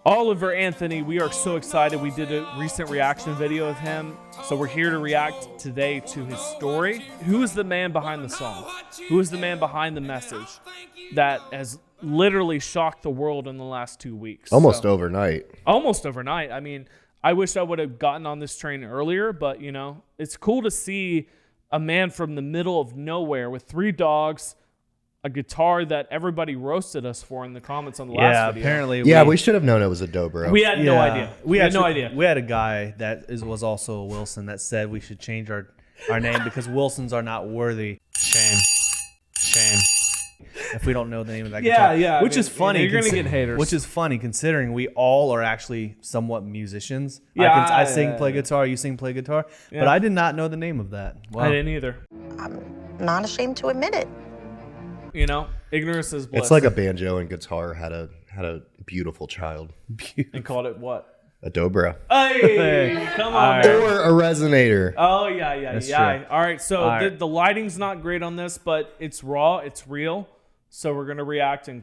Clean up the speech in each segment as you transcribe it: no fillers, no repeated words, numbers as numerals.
Oliver Anthony, we are so excited. We did a recent reaction video of him, so we're here to react today to his story. Who is the man behind the song? Who is the man behind the message that has literally shocked the world in the last 2 weeks? Almost overnight. Almost overnight. I mean, I wish I would have gotten on this train earlier, but, you know, it's cool to see a man from the middle of nowhere with 3 dogs, a guitar that everybody roasted us for in the comments on the last video. Apparently. We should have known it was a dobro. We had no idea. We had no idea. We had a guy that was also a Wilson that said we should change our name because Wilsons are not worthy. Shame. If we don't know the name of that guitar. Yeah. Which is funny. You're going to get haters. Which is funny considering we all are actually somewhat musicians. Yeah, I sing, play guitar. You sing, play guitar. Yeah. But I did not know the name of that. Wow. I didn't either. I'm not ashamed to admit it. You know, ignorance is bliss. It's like a banjo and guitar had a beautiful child. And called it what? A dobro. Hey, come on, man. Or a resonator. Oh, yeah. That's true. All right, so All right. The lighting's not great on this, but it's raw, it's real. So we're going to react and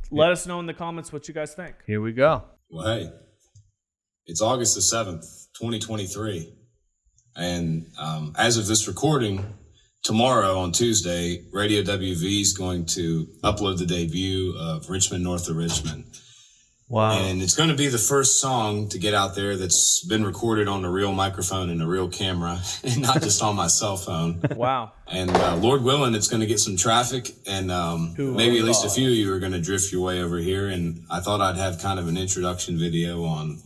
let us know in the comments what you guys think. Here we go. Well, hey, it's August the 7th, 2023. And as of this recording, tomorrow on Tuesday, Radio WV is going to upload the debut of Richmond North of Richmond. Wow. And it's going to be the first song to get out there that's been recorded on a real microphone and a real camera and not just on my cell phone. Wow. And Lord willing, it's going to get some traffic, and maybe at least a few of you are going to drift your way over here. And I thought I'd have kind of an introduction video on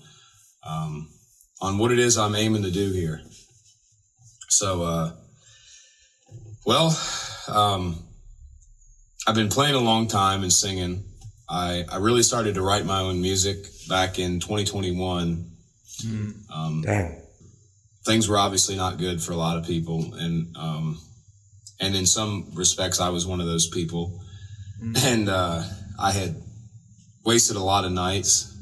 what it is I'm aiming to do here. So, I've been playing a long time and singing. I really started to write my own music back in 2021. Dang. Things were obviously not good for a lot of people, and in some respects, I was one of those people. And I had wasted a lot of nights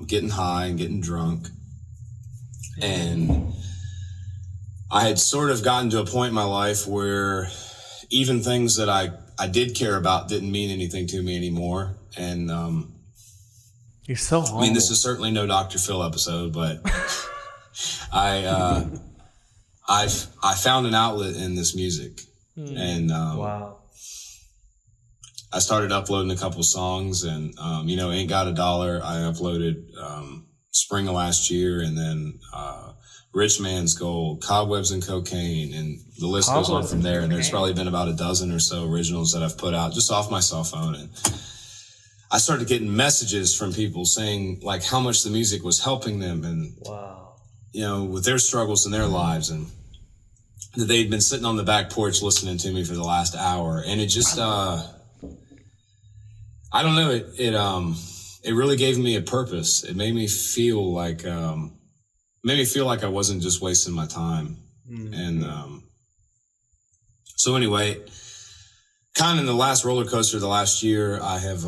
getting high and getting drunk, and I had sort of gotten to a point in my life where even things that I did care about didn't mean anything to me anymore. And You're so humble. I mean, this is certainly no Dr. Phil episode, but I found an outlet in this music. And Wow. I started uploading a couple songs, and Ain't Got a Dollar I uploaded spring of last year, and then Rich Man's Gold, Cobwebs and Cocaine, and the list goes on from there. And there's probably been about a dozen or so originals that I've put out just off my cell phone. And I started getting messages from people saying like how much the music was helping them, and with their struggles in their lives, and that they'd been sitting on the back porch listening to me for the last hour. And it just I don't know, it really gave me a purpose. It made me feel like I wasn't just wasting my time. And so anyway, kind of in the last roller coaster of the last year, I have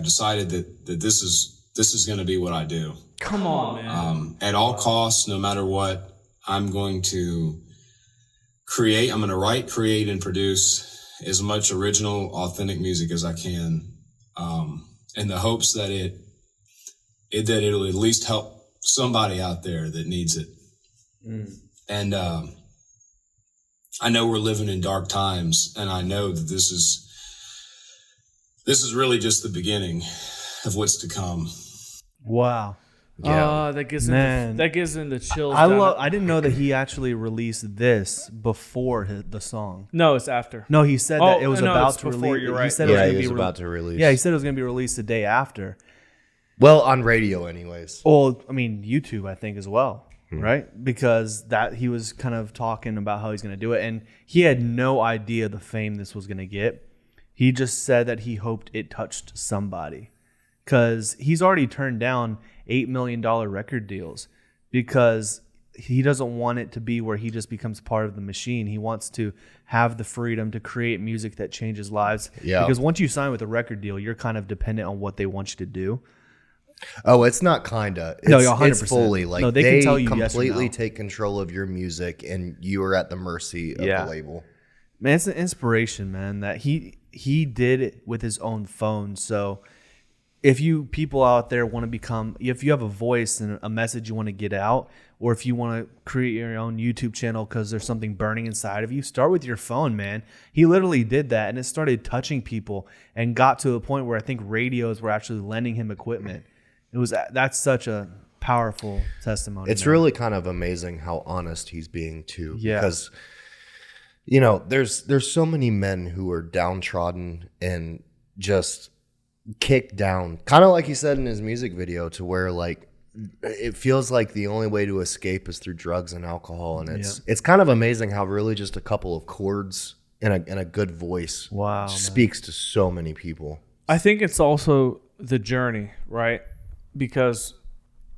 decided that this is going to be what I do. Come on, man. At all costs, no matter what, I'm going to create. I'm going to write, create, and produce as much original, authentic music as I can, in the hopes that it'll at least help somebody out there that needs it. And I know we're living in dark times, and I know that this is really just the beginning of what's to come. Wow. Yeah. That gives into chills. I didn't know that he actually released this before the song. No, it's after. No, he said that it was about to before, release. you're right. He said He was about to release. Yeah, he said it was going to be released the day after. Well, on radio anyways. Well, I mean, YouTube, I think, as well, right? Because that he was kind of talking about how he's going to do it, and he had no idea the fame this was going to get. He just said that he hoped it touched somebody, because he's already turned down $8 million record deals because he doesn't want it to be where he just becomes part of the machine. He wants to have the freedom to create music that changes lives. Yeah. Because once you sign with a record deal, you're kind of dependent on what they want you to do. Oh, it's not kinda. No, It's, 100%. it's fully like No, they can tell you yes or completely no. take control of your music, and you are at the mercy of the label. Man, it's an inspiration, man, that he did it with his own phone. So if you people out there want to become, if you have a voice and a message you want to get out, or if you want to create your own YouTube channel because there's something burning inside of you, start with your phone, man. He literally did that, and it started touching people and got to a point where I think radios were actually lending him equipment. That's such a powerful testimony. It's really kind of amazing how honest he's being too. Yeah. Because, you know, there's so many men who are downtrodden and just kicked down, kind of like he said in his music video, to where like it feels like the only way to escape is through drugs and alcohol. And it's kind of amazing how really just a couple of chords and a good voice speaks to so many people. I think it's also the journey, right? Because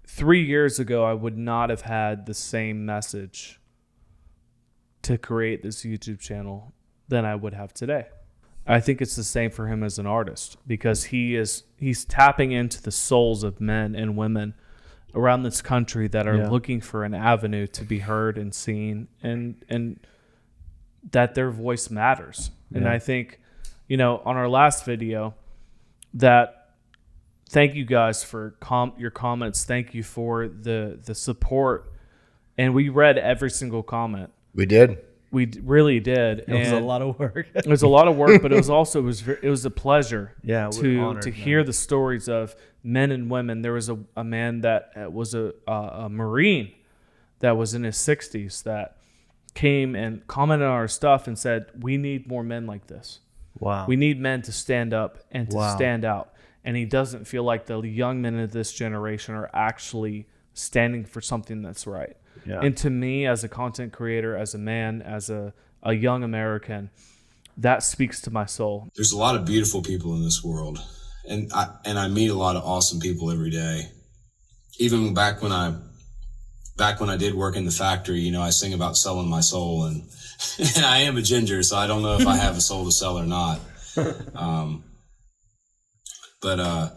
3 years ago, I would not have had the same message to create this YouTube channel than I would have today. I think it's the same for him as an artist, because he's tapping into the souls of men and women around this country that are looking for an avenue to be heard and seen, and that their voice matters. Yeah. And I think, you know, on our last video, that thank you guys for your comments. Thank you for the support. And we read every single comment. We did. We really did. It was a lot of work. It was a lot of work, but it was also it was a pleasure. Yeah, to hear the stories of men and women. There was a man that was a Marine that was in his 60s that came and commented on our stuff and said, "We need more men like this. Wow, we need men to stand up and to stand out." And he doesn't feel like the young men of this generation are actually standing for something that's right. Yeah. And to me, as a content creator, as a man, as a young American, that speaks to my soul. There's a lot of beautiful people in this world, and I meet a lot of awesome people every day. Even back when I did work in the factory, you know, I sing about selling my soul, and I am a ginger, so I don't know if I have a soul to sell or not. But I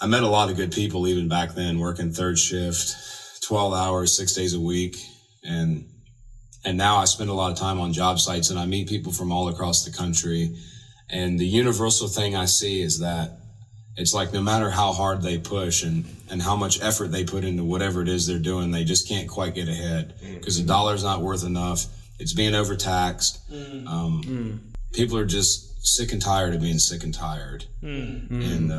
met a lot of good people even back then, working third shift, 12 hours, 6 days a week. And now I spend a lot of time on job sites, and I meet people from all across the country. And the universal thing I see is that it's like, no matter how hard they push and how much effort they put into whatever it is they're doing, they just can't quite get ahead because the dollar's not worth enough. It's being overtaxed. People are just sick and tired of being sick and tired. And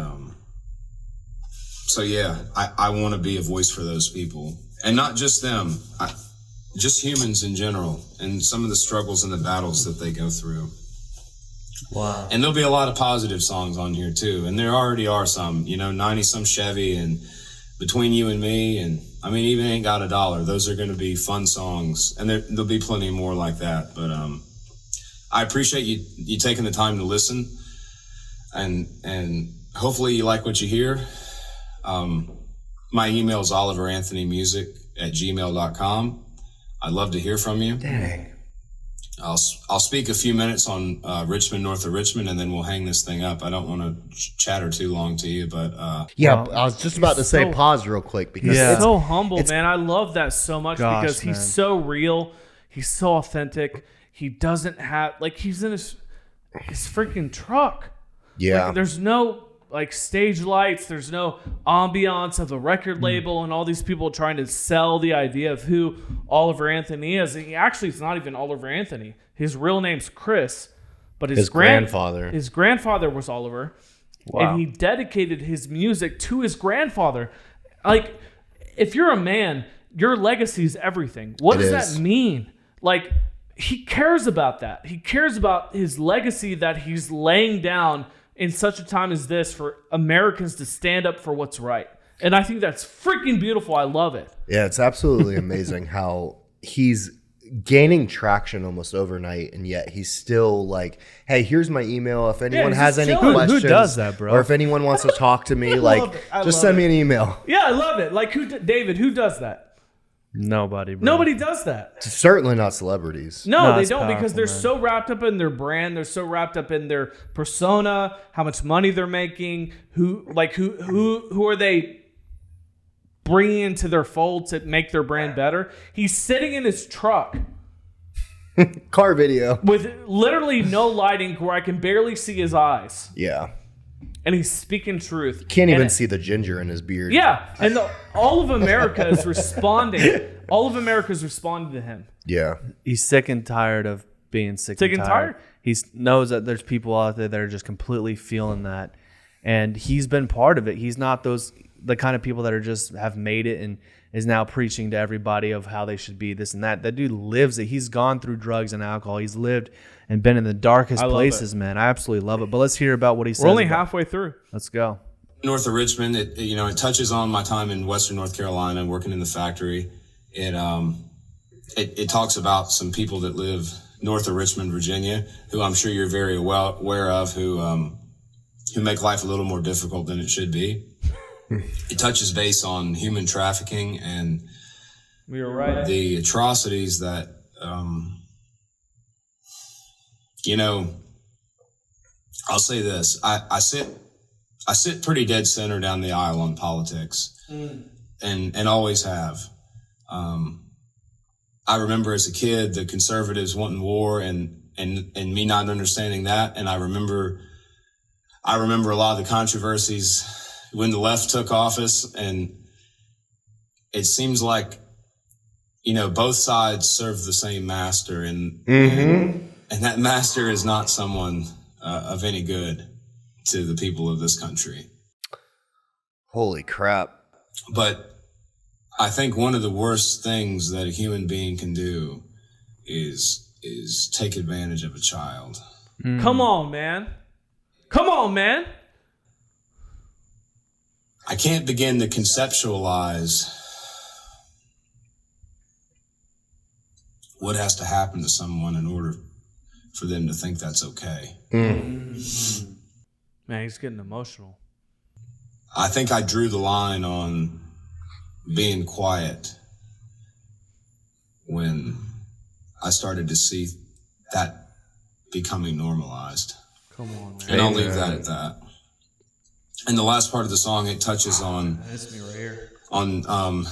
so, yeah, I want to be a voice for those people. And not just them, just humans in general, and some of the struggles and the battles that they go through. Wow. And there'll be a lot of positive songs on here, too. And there already are some, you know, 90-some Chevy and Between You and Me. And, I mean, even Ain't Got a Dollar. Those are going to be fun songs. And there'll be plenty more like that. But I appreciate you taking the time to listen. And hopefully you like what you hear. My email is oliveranthonymusic@gmail.com. I'd love to hear from you. Dang. I'll speak a few minutes on Richmond, north of Richmond, and then we'll hang this thing up. I don't want to chatter too long to you, but I was just about to say pause real quick because it's so humble, man. I love that so much because he's so real. He's so authentic. He doesn't have he's in his freaking truck. Yeah. Like, there's no stage lights. There's no ambiance of a record label and all these people trying to sell the idea of who Oliver Anthony is. And it's not even Oliver Anthony. His real name's Chris, but his grandfather was Oliver. Wow. And he dedicated his music to his grandfather. Like, if you're a man, your legacy is everything. What does that mean? Like, he cares about that. He cares about his legacy that he's laying down in such a time as this for Americans to stand up for what's right. And I think that's freaking beautiful. I love it. Yeah, it's absolutely amazing how he's gaining traction almost overnight, and yet he's still like, hey, here's my email. If anyone has any questions. Who does that, bro? Or if anyone wants to talk to me, just send me an email. Yeah, I love it. Like, David, who does that? Nobody, bro. Nobody does that. Certainly not celebrities. No, they don't, because they're so wrapped up in their brand. They're so wrapped up in their persona, how much money they're making, who are they bringing into their fold to make their brand better. He's sitting in his truck. Car video. With literally no lighting where I can barely see his eyes. Yeah. and he's speaking truth. Can't even And see the ginger in his beard. Yeah, and all of America is responding. All of America is responding to him. Yeah. He's sick and tired of being sick and tired. He knows that there's people out there that are just completely feeling that, and he's been part of it. He's not the kind of people that are just have made it and is now preaching to everybody of how they should be this and that. That dude lives it. He's gone through drugs and alcohol. He's lived and been in the darkest places, man. I absolutely love it. But let's hear about what he says. We're only halfway through. Let's go. North of Richmond, it touches on my time in Western North Carolina working in the factory. It talks about some people that live north of Richmond, Virginia, who I'm sure you're very well aware of, who make life a little more difficult than it should be. It touches base on human trafficking and You're right. the atrocities that, I'll say this. I sit pretty dead center down the aisle on politics and always have. I remember as a kid, the conservatives wanting war and me not understanding that. And I remember a lot of the controversies when the left took office, and it seems like, both sides serve the same master, and that master is not someone of any good to the people of this country. Holy crap. But I think one of the worst things that a human being can do is take advantage of a child. Come on, man. Come on, man. I can't begin to conceptualize what has to happen to someone in order for them to think that's okay. Man, he's getting emotional. I think I drew the line on being quiet when I started to see that becoming normalized. Come on, man. And I'll leave that at that. And the last part of the song, it touches on That's me right here. on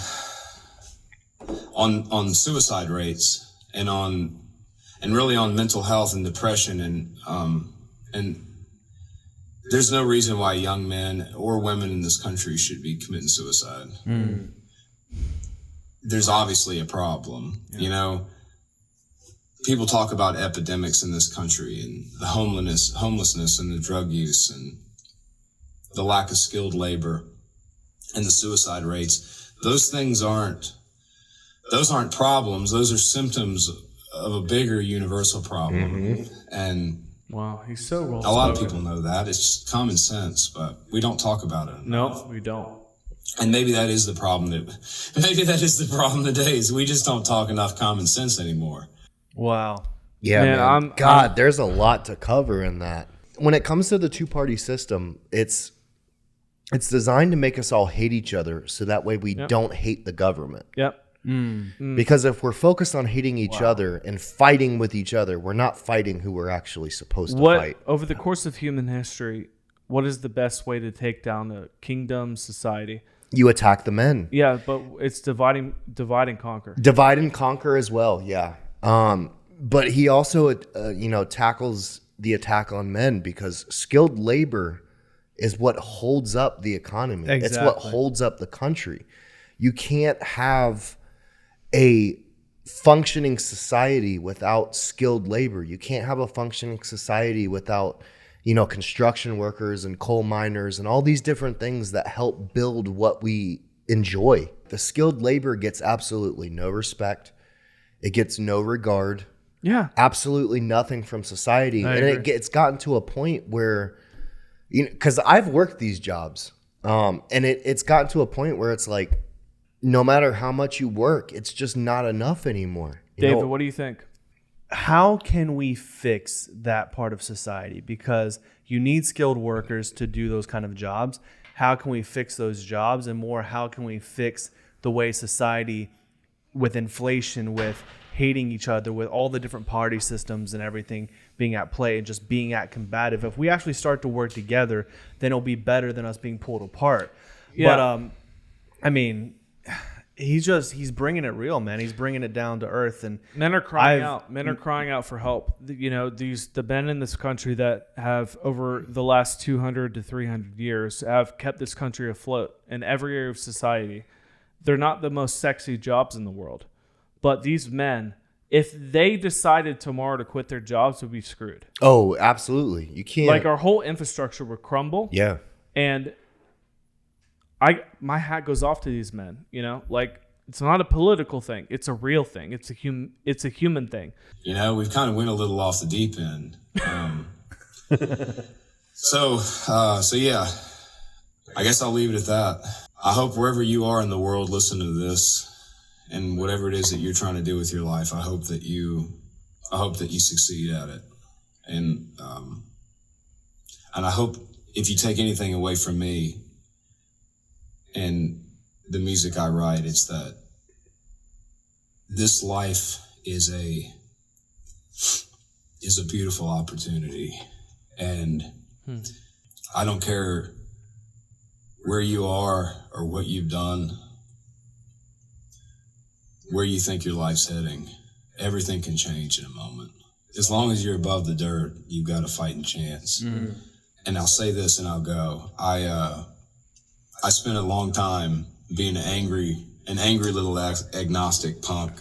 suicide rates and really on mental health and depression and there's no reason why young men or women in this country should be committing suicide. There's obviously a problem. People talk about epidemics in this country and the homelessness and the drug use and the lack of skilled labor and the suicide rates. Those things aren't problems. Those are symptoms of a bigger universal problem. And Wow, he's so well. a lot of people know that. It's just common sense, but we don't talk about it enough. No, we don't. And maybe that is the problem today is we just don't talk enough common sense anymore. Wow. Yeah, Man, man. There's a lot to cover in that. When it comes to the two-party system, it's designed to make us all hate each other so that way we don't hate the government. Yep. Because if we're focused on hating each other and fighting with each other, we're not fighting who we're actually supposed to fight. Over the course of human history, what is the best way to take down a kingdom, society? You attack the men. Yeah, but it's divide and conquer. Divide and conquer as well, yeah. But he also, tackles the attack on men because skilled labor is what holds up the economy. Exactly. It's what holds up the country. You can't have a functioning society without skilled labor. You can't have a functioning society without, construction workers and coal miners and all these different things that help build what we enjoy. The skilled labor gets absolutely no respect. It gets no regard. Yeah. Absolutely nothing from society. I And agree. it's gotten to a point where, because I've worked these jobs, and it's gotten to a point where it's like, no matter how much you work, it's just not enough anymore. David, what do you think? How can we fix that part of society? Because you need skilled workers to do those kind of jobs. How can we fix those jobs? And more, how can we fix the way society, with inflation, with hating each other, with all the different party systems and everything being at play and just being at combative? If we actually start to work together, then it'll be better than us being pulled apart. Yeah. But, he's bringing it real, man. He's bringing it down to earth, and Men are crying out. Men are crying out for help. The men in this country that have over the last 200 to 300 years have kept this country afloat in every area of society. They're not the most sexy jobs in the world, but these men, if they decided tomorrow to quit their jobs, would be screwed. Oh, absolutely. You can't. Like our whole infrastructure would crumble. Yeah. And my hat goes off to these men. Like it's not a political thing; it's a real thing. It's a human thing. We've kind of went a little off the deep end. So yeah, I guess I'll leave it at that. I hope wherever you are in the world, listening to this, and whatever it is that you're trying to do with your life, I hope that you succeed at it. And I hope if you take anything away from me and the music I write, it's that this life is a beautiful opportunity. And I don't care where you are or what you've done, where you think your life's heading. Everything can change in a moment. As long as you're above the dirt, you've got a fighting chance. Mm-hmm. And I'll say this and I'll go. I spent a long time being an angry little agnostic punk.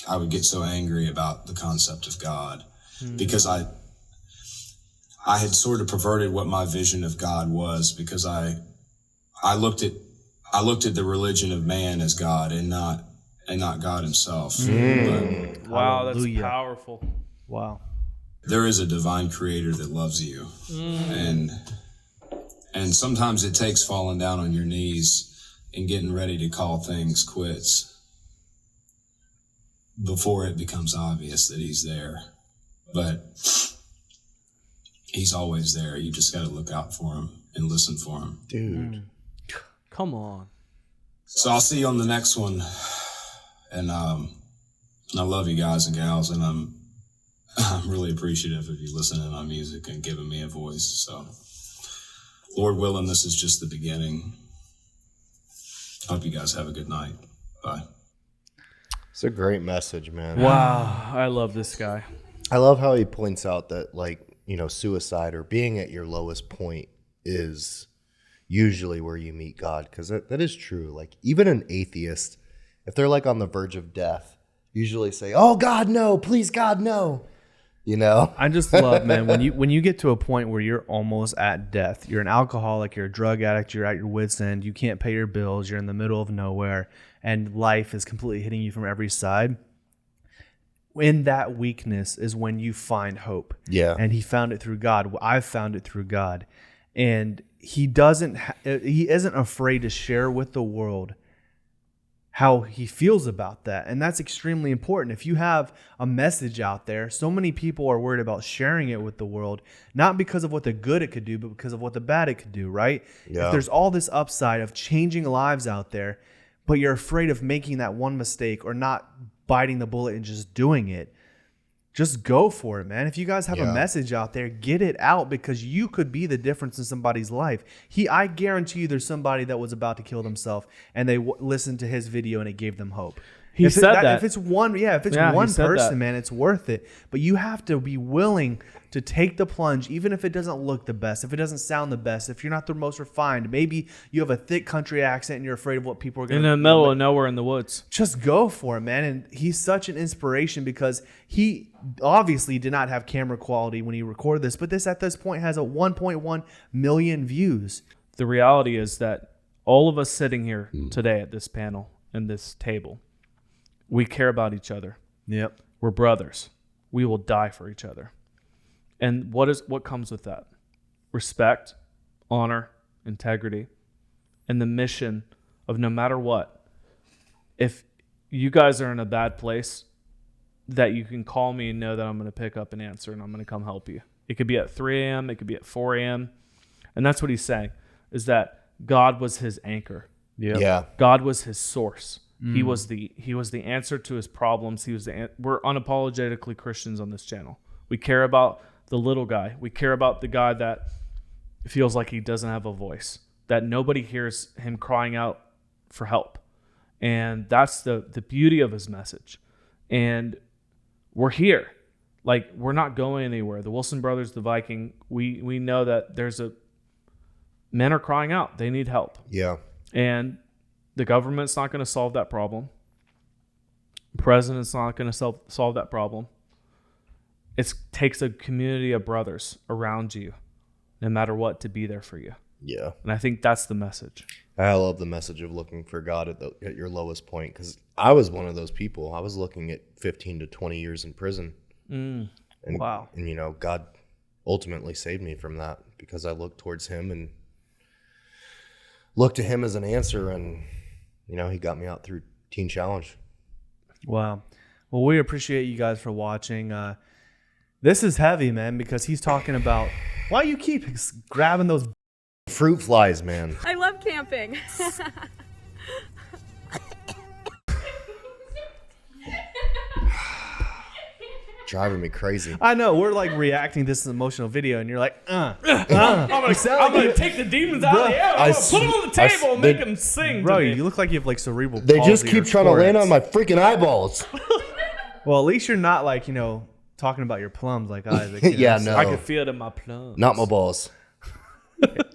I would get so angry about the concept of God because I had sort of perverted what my vision of God was, because I looked at the religion of man as God and not God himself. But wow, that's Hallelujah. powerful. Wow. there is a divine creator that loves you. And sometimes it takes falling down on your knees and getting ready to call things quits before it becomes obvious that he's there. But he's always there. You just got to look out for him and listen for him. Dude. Come on. So I'll see you on the next one. And I love you guys and gals, and I'm really appreciative of you listening to my music and giving me a voice. So Lord willing, this is just the beginning. Hope you guys have a good night. Bye. It's a great message, man. Wow. I love this guy. I love how he points out that, like, you know, suicide or being at your lowest point is usually where you meet God, because that is true. Like, even an atheist, if they're like on the verge of death, usually say, "Oh God, no, please God, no." You know? I just love, man, when you get to a point where you're almost at death, you're an alcoholic, you're a drug addict, you're at your wit's end, you can't pay your bills, you're in the middle of nowhere, and life is completely hitting you from every side. In that weakness is when you find hope. Yeah. And he found it through God. I've found it through God. And he isn't afraid to share with the world how he feels about that. And that's extremely important. If you have a message out there, so many people are worried about sharing it with the world, not because of what the good it could do, but because of what the bad it could do, right? Yeah. If there's all this upside of changing lives out there, but you're afraid of making that one mistake or not biting the bullet and just doing it, just go for it, man. If you guys have a message out there, get it out, because you could be the difference in somebody's life. I guarantee you there's somebody that was about to kill themselves and they listened to his video and it gave them hope. He said that. If it's one person, man, it's worth it. But you have to be willing to take the plunge, even if it doesn't look the best, if it doesn't sound the best, if you're not the most refined. Maybe you have a thick country accent and you're afraid of what people are going to in the middle of nowhere in the woods. Just go for it, man. And he's such an inspiration because he obviously did not have camera quality when he recorded this, but this at this point has a 1.1 million views. The reality is that all of us sitting here today at this panel and this table, we care about each other. Yep. We're brothers. We will die for each other. And what comes with that? Respect, honor, integrity, and the mission of no matter what. If you guys are in a bad place, that you can call me and know that I'm going to pick up and answer and I'm going to come help you. It could be at 3 a.m. It could be at 4 a.m. And that's what he's saying, is that God was his anchor. Yep. Yeah. God was his source. He was the answer to his problems. We're unapologetically Christians on this channel. We care about the little guy. We care about the guy that feels like he doesn't have a voice, that nobody hears him crying out for help. And that's the beauty of his message. And we're here. Like, we're not going anywhere. The Wilson brothers, the Viking, we know that men are crying out. They need help. Yeah. And the government's not going to solve that problem. The president's not going to solve that problem. It takes a community of brothers around you, no matter what, to be there for you. Yeah. And I think that's the message. I love the message of looking for God at your lowest point, because I was one of those people. I was looking at 15 to 20 years in prison. And, Wow. And, you know, God ultimately saved me from that because I looked towards him and looked to him as an answer. And, you know, he got me out through Teen Challenge. Wow. Well, we appreciate you guys for watching. This is heavy, man, because he's talking about why you keep grabbing those Fruit flies, man. I love camping. Driving me crazy. I know, we're like reacting to this emotional video, and you're like, I'm gonna take the demons out of the air. I'm gonna put them on the table and make them sing. bro, to me. you look like you have like cerebral They palsy just keep or trying to land Tourette's. on my freaking eyeballs. Well, at least you're not like, you know, talking about your plums like Isaac. You know? Yeah, no. I can feel it in my plums. Not my balls.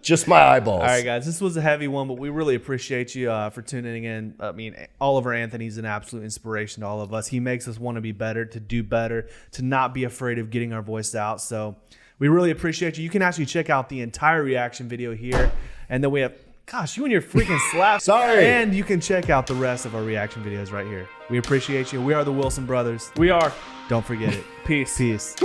Just my eyeballs. All right, guys, this was a heavy one, but we really appreciate you for tuning in. I mean, Oliver Anthony's an absolute inspiration to all of us. He makes us want to be better, to do better, to not be afraid of getting our voice out. So we really appreciate you. You can actually check out the entire reaction video here. And then we have, gosh, you and your freaking slaps. Sorry. And you can check out the rest of our reaction videos right here. We appreciate you. We are the Wilson brothers. We are. Don't forget it. Peace. Peace.